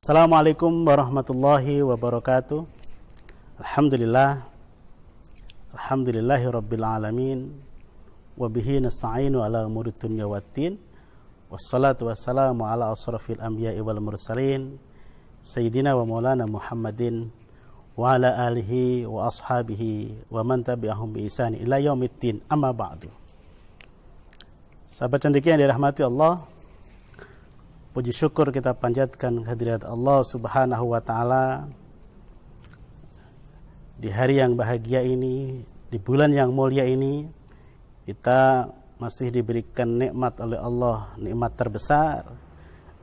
Assalamualaikum warahmatullahi wabarakatuh. Alhamdulillahi rabbil alamin. Wabihi nasta'inu ala umurid dunya waddin. Wassalatu wassalamu ala asrafil anbiya'i wal mursalin Sayyidina wa maulana Muhammadin wa ala alihi wa ashabihi wa man tabi'ahum bi ihsan ila yaumiddin, amma ba'du. Sahabat cendekia yang dirahmati Allah, puji syukur kita panjatkan kehadirat Allah Subhanahu wa ta'ala di hari yang bahagia ini, di bulan yang mulia ini. Kita masih diberikan nikmat oleh Allah, nikmat terbesar,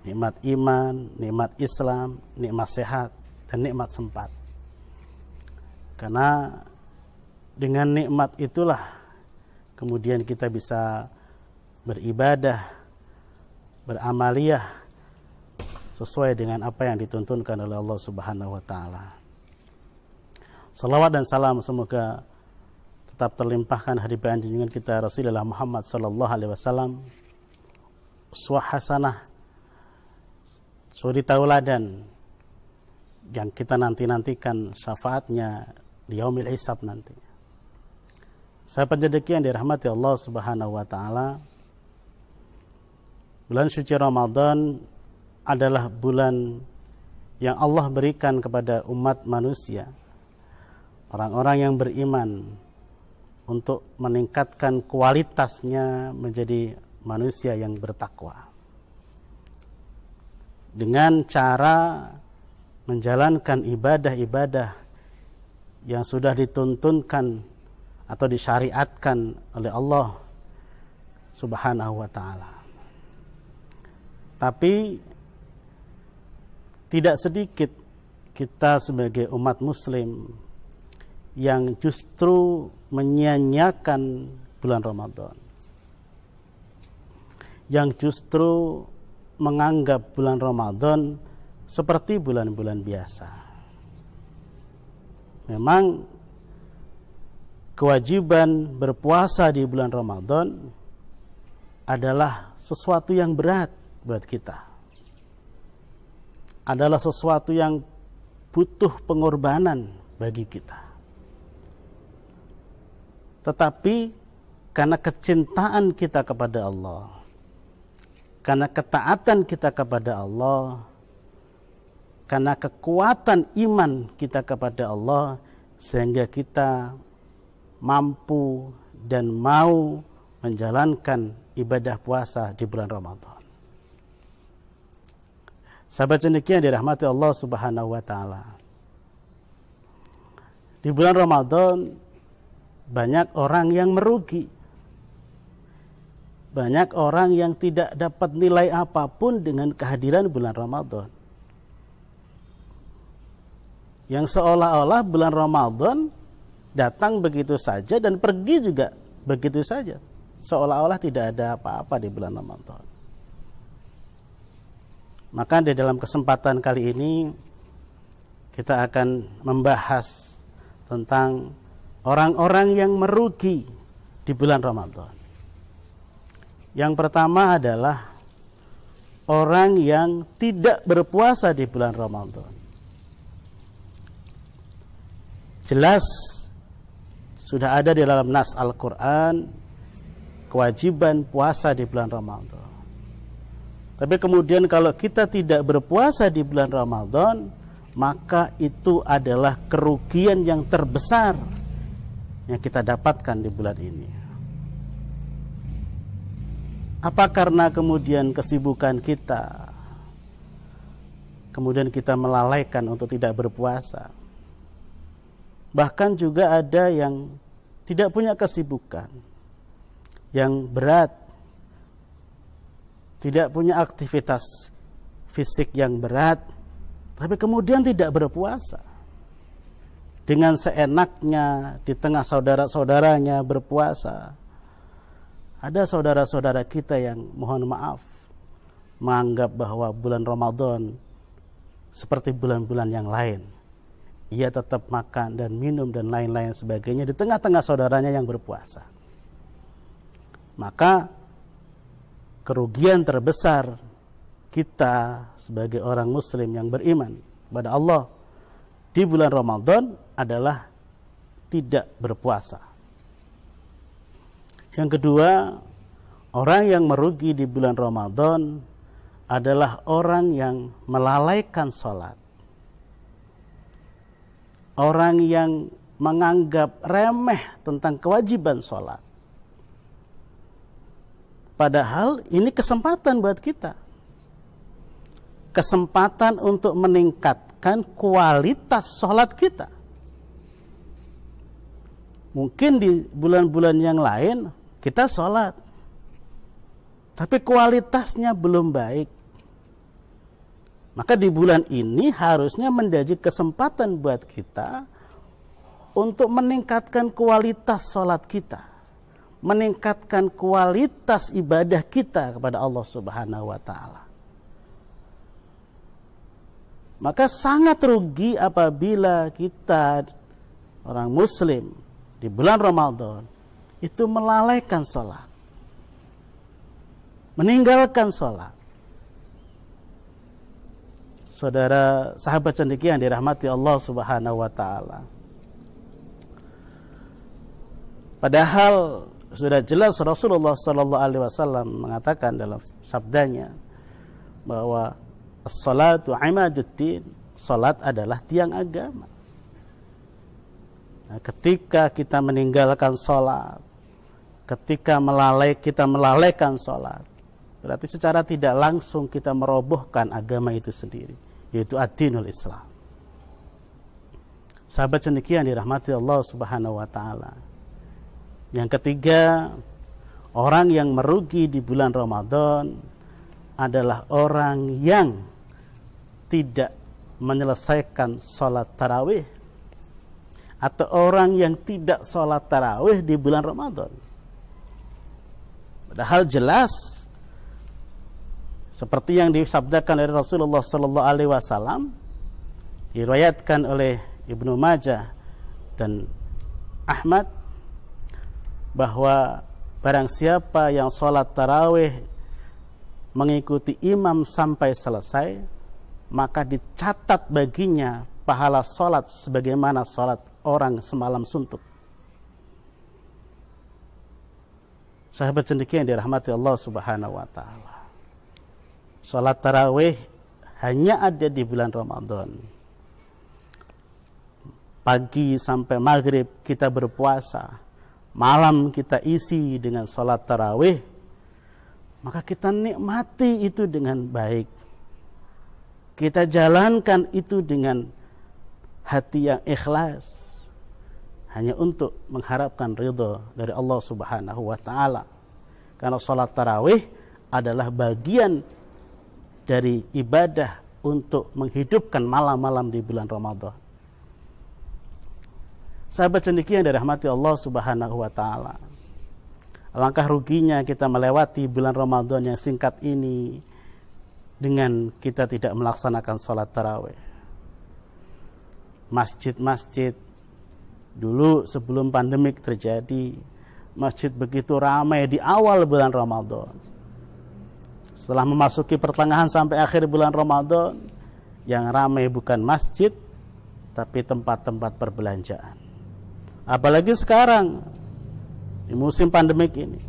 nikmat iman, nikmat Islam, nikmat sehat, dan nikmat sempat. Karena dengan nikmat itulah kemudian kita bisa beribadah, beramaliyah sesuai dengan apa yang dituntunkan oleh Allah Subhanahu wa ta'ala. Salawat dan salam semoga tetap terlimpahkan hadirat junjungan kita Rasulullah Muhammad sallallahu alaihi wasallam, uswah hasanah, suri tauladan yang kita nantikan syafaatnya di yaumil hisab nanti. Sahabat cendekia yang dirahmati Allah Subhanahu wa ta'ala, bulan suci Ramadan adalah bulan yang Allah berikan kepada umat manusia, orang-orang yang beriman, untuk meningkatkan kualitasnya menjadi manusia yang bertakwa dengan cara menjalankan ibadah-ibadah yang sudah dituntunkan atau disyariatkan oleh Allah Subhanahu wa ta'ala. Tapi tidak sedikit kita sebagai umat muslim yang justru menyia-nyiakan bulan Ramadan, yang justru menganggap bulan Ramadan seperti bulan-bulan biasa. Memang kewajiban berpuasa di bulan Ramadan adalah sesuatu yang berat buat kita, adalah sesuatu yang butuh pengorbanan bagi kita. Tetapi karena kecintaan kita kepada Allah, karena ketaatan kita kepada Allah, karena kekuatan iman kita kepada Allah, sehingga kita mampu dan mau menjalankan ibadah puasa di bulan Ramadan. Sahabat cendekia yang dirahmati Allah Subhanahu wa ta'ala, di bulan Ramadan banyak orang yang merugi, banyak orang yang tidak dapat nilai apapun dengan kehadiran bulan Ramadan, yang seolah-olah bulan Ramadan datang begitu saja dan pergi juga begitu saja, seolah-olah tidak ada apa-apa di bulan Ramadan. Maka di dalam kesempatan kali ini kita akan membahas tentang orang-orang yang merugi di bulan Ramadan. Yang pertama adalah orang yang tidak berpuasa di bulan Ramadan. Jelas sudah ada di dalam nas Al-Quran kewajiban puasa di bulan Ramadan. Tapi kemudian kalau kita tidak berpuasa di bulan Ramadan, maka itu adalah kerugian yang terbesar yang kita dapatkan di bulan ini. Apa karena kemudian kesibukan kita, kemudian kita melalaikan untuk tidak berpuasa? Bahkan juga ada yang tidak punya kesibukan yang berat, tidak punya aktivitas fisik yang berat, tapi kemudian tidak berpuasa. Dengan seenaknya di tengah saudara-saudaranya berpuasa. Ada saudara-saudara kita yang mohon maaf menganggap bahwa bulan Ramadan seperti bulan-bulan yang lain. Ia tetap makan dan minum dan lain-lain sebagainya di tengah-tengah saudaranya yang berpuasa. Maka kerugian terbesar kita sebagai orang muslim yang beriman kepada Allah di bulan Ramadan adalah tidak berpuasa. Yang kedua, orang yang merugi di bulan Ramadan adalah orang yang melalaikan sholat. Orang yang menganggap remeh tentang kewajiban sholat. Padahal ini kesempatan buat kita. Kesempatan untuk meningkatkan kualitas sholat kita. Mungkin di bulan-bulan yang lain kita sholat, tapi kualitasnya belum baik. Maka di bulan ini harusnya menjadi kesempatan buat kita untuk meningkatkan kualitas sholat kita, meningkatkan kualitas ibadah kita kepada Allah Subhanahu wa Ta'ala. Maka sangat rugi apabila kita orang muslim di bulan Ramadan itu melalaikan sholat, meninggalkan sholat. Saudara sahabat cendekia yang dirahmati Allah Subhanahu wa Ta'ala, padahal sudah jelas Rasulullah Sallallahu Alaihi Wasallam mengatakan dalam sabdanya bahwa as-salatu imaduddin, salat adalah tiang agama. Nah, ketika kita meninggalkan salat, ketika kita melalaikan salat, berarti secara tidak langsung kita merobohkan agama itu sendiri, yaitu ad-dinul Islam. Sahabat cendekia yang dirahmati Allah Subhanahu wa Ta'ala. Yang ketiga, orang yang merugi di bulan Ramadan adalah orang yang tidak menyelesaikan sholat tarawih, atau orang yang tidak sholat tarawih di bulan Ramadan. Padahal jelas seperti yang disabdakan oleh Rasulullah Sallallahu Alaihi Wasallam, diriwayatkan oleh Ibnu Majah dan Ahmad, bahwa barang siapa yang sholat tarawih mengikuti imam sampai selesai, maka dicatat baginya pahala sholat sebagaimana sholat orang semalam suntuk. Sahabat cendekia yang dirahmati Allah Subhanahu wa Ta'ala, sholat tarawih hanya ada di bulan Ramadan. Pagi sampai maghrib kita berpuasa, malam kita isi dengan sholat tarawih, maka kita nikmati itu dengan baik. Kita jalankan itu dengan hati yang ikhlas, hanya untuk mengharapkan ridho dari Allah Subhanahu wa Ta'ala. Karena sholat tarawih adalah bagian dari ibadah untuk menghidupkan malam-malam di bulan Ramadan. Sahabat cendekia yang dirahmati Allah Subhanahu wa Ta'ala, alangkah ruginya kita melewati bulan Ramadan yang singkat ini dengan kita tidak melaksanakan sholat tarawih. Masjid-masjid dulu sebelum pandemik terjadi, masjid begitu ramai di awal bulan Ramadan. Setelah memasuki pertengahan sampai akhir bulan Ramadan, yang ramai bukan masjid, tapi tempat-tempat perbelanjaan. Apalagi sekarang di musim pandemik ini,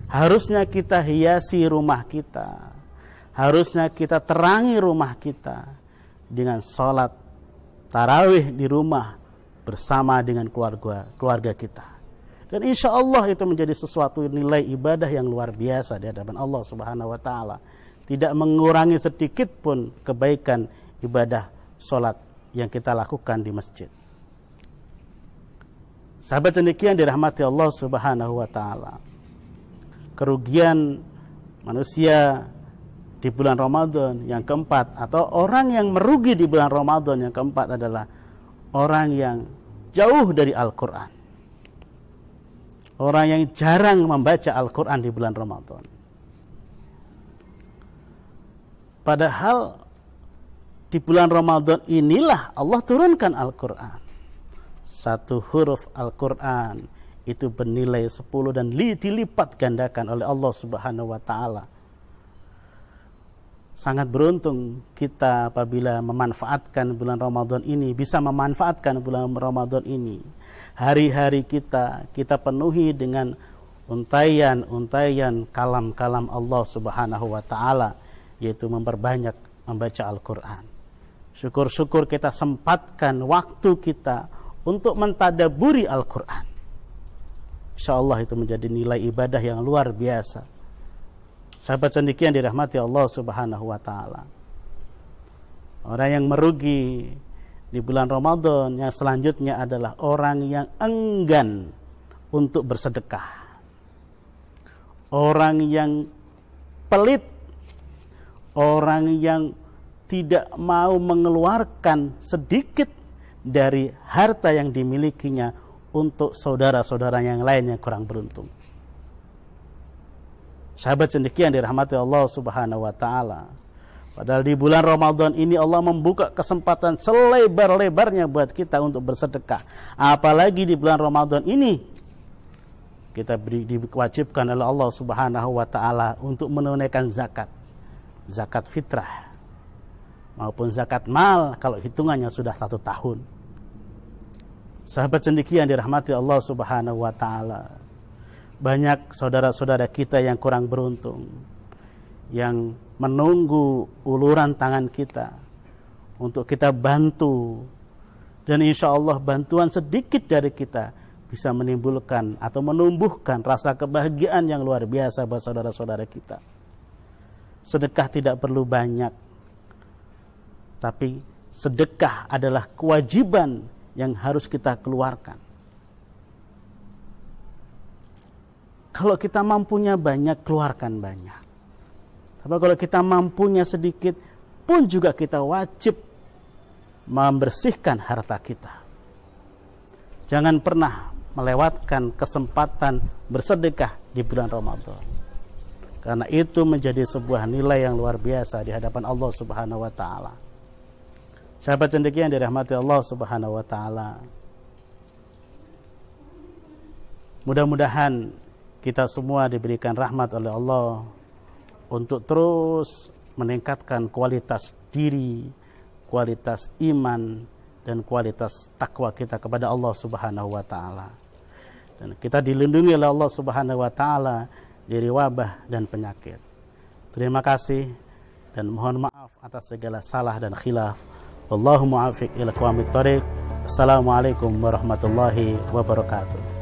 harusnya kita hiasi rumah kita, harusnya kita terangi rumah kita dengan sholat tarawih di rumah bersama dengan keluarga kita. Dan insya Allah itu menjadi sesuatu nilai ibadah yang luar biasa di hadapan Allah Subhanahu wa Ta'ala. Tidak mengurangi sedikit pun kebaikan ibadah sholat yang kita lakukan di masjid. Sahabat cendekia yang dirahmati Allah Subhanahu wa Ta'ala, kerugian manusia di bulan Ramadan yang keempat, atau orang yang merugi di bulan Ramadan yang keempat, adalah orang yang jauh dari Al-Quran, orang yang jarang membaca Al-Quran di bulan Ramadan. Padahal di bulan Ramadan inilah Allah turunkan Al-Quran. Satu huruf Al-Quran itu bernilai 10 dan dilipat gandakan oleh Allah Subhanahu wa Ta'ala. Sangat beruntung kita apabila memanfaatkan bulan Ramadan ini, bisa memanfaatkan bulan Ramadan ini. Hari-hari kita penuhi dengan untaian-untaian kalam-kalam Allah Subhanahu wa taala, yaitu memperbanyak membaca Al-Qur'an. Syukur-syukur kita sempatkan waktu kita untuk mentadaburi Al-Qur'an. Insyaallah itu menjadi nilai ibadah yang luar biasa. Sahabat cendekian dirahmati Allah Subhanahu wa taala. Orang yang merugi di bulan Ramadan yang selanjutnya adalah orang yang enggan untuk bersedekah. Orang yang pelit, orang yang tidak mau mengeluarkan sedikit dari harta yang dimilikinya untuk saudara-saudara yang lain yang kurang beruntung. Sahabat cendekian dirahmati Allah Subhanahu wa taala. Padahal di bulan Ramadan ini Allah membuka kesempatan selebar-lebarnya buat kita untuk bersedekah. Apalagi di bulan Ramadan ini kita diwajibkan oleh Allah Subhanahu wa taala untuk menunaikan zakat. Zakat fitrah maupun zakat mal kalau hitungannya sudah 1 tahun. Sahabat cendekian dirahmati Allah Subhanahu wa taala. Banyak saudara-saudara kita yang kurang beruntung, yang menunggu uluran tangan kita untuk kita bantu, dan insya Allah bantuan sedikit dari kita bisa menimbulkan atau menumbuhkan rasa kebahagiaan yang luar biasa buat saudara-saudara kita. Sedekah tidak perlu banyak, tapi sedekah adalah kewajiban yang harus kita keluarkan. Kalau kita mampunya banyak, keluarkan banyak. Tapi kalau kita mampunya sedikit, pun juga kita wajib membersihkan harta kita. Jangan pernah melewatkan kesempatan bersedekah di bulan Ramadan. Karena itu menjadi sebuah nilai yang luar biasa di hadapan Allah Subhanahu wa taala. Sahabat cendekian dirahmati Allah Subhanahu wa taala. Mudah-mudahan kita semua diberikan rahmat oleh Allah untuk terus meningkatkan kualitas diri, kualitas iman, dan kualitas takwa kita kepada Allah Subhanahu wa taala. Dan kita dilindungi oleh Allah Subhanahu wa taala dari wabah dan penyakit. Terima kasih dan mohon maaf atas segala salah dan khilaf. Wallahu muwaffiq ila aqwamit thoriq. Assalamualaikum warahmatullahi wabarakatuh.